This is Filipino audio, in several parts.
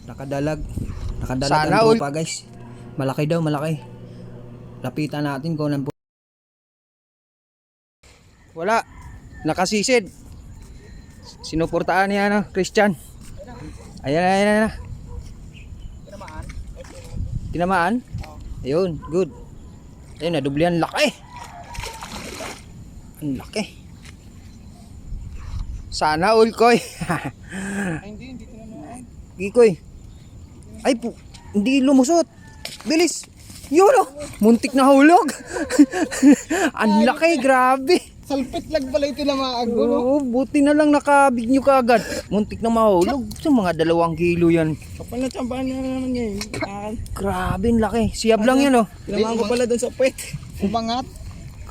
Nakadalag. Nakadalag Sana ang all. tupa guys. Malaki daw, malaki. Lapitan natin kung ano. Wala. Nakasisid. Sinuportaan niya ano, Christian. Ayan, ayan, ayan. Tinamaan? Ayun, good. Ayun, nadublihan. Laki. Ang laki. Sana all, Koy. Hindi tinamaan. Gikoy. Ay, hindi lumusot. Bilis. Yun oh. Muntik na hulog. Ang laki, grabe. Salpit lang pala ito na maago, no? Oo, buti na lang nakabig nyo kaagad. Muntik na mahulog. Sa mga 2 kilo yan. Kapal na tsambahan na naman yan. Grabe, ang laki. Siyab lang yun oh. Tinamaan ko pala doon sa puwet. Umangat.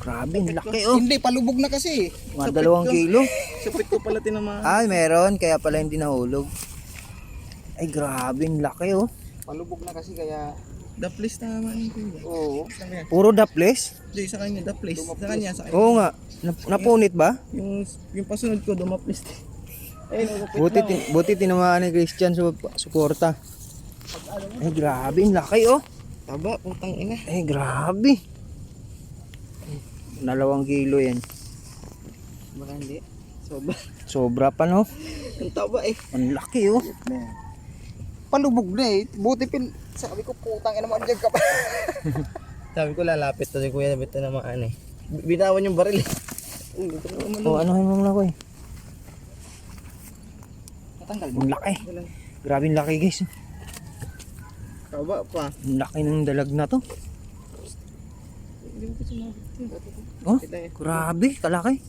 Grabe, ang laki oh. Hindi, palubog na kasi. Mga 2 kilo. Sa puwet ko pala tinamaan. Ay, meron. Kaya pala hindi nahulog. Ay, grabe, ang laki oh. Palubog na kasi kaya... The place na naman ko. Oo. Puro daples? Hindi, sa kanya, the place. Sa kanya, sa kanya. Oo nga. Napunit ba? Yung pasunod ko, dumaplis. Ayun, Buti tinamaan ni Christian sa suporta. Ay, grabe, ang laki oh. Taba, putang ina. Ay, grabe. 2 kilo yan. Baka hindi. Sobra. Sobra pa no? Ang taba eh. Ang laki oh. Palubog na eh. Buti sabi ko, putang ina mo, andyan ka pa. Sabi ko, lalapit to si Kuya, bito na maano eh. Bitawan yung baril eh. O, anuhin mo muna ko eh. Natanggal mo. Ang laki. Grabe ang laki guys. Taba pa. Ang laki ng dalag na to. Hindi ko sumabit yun. Oh, grabe, kalaki.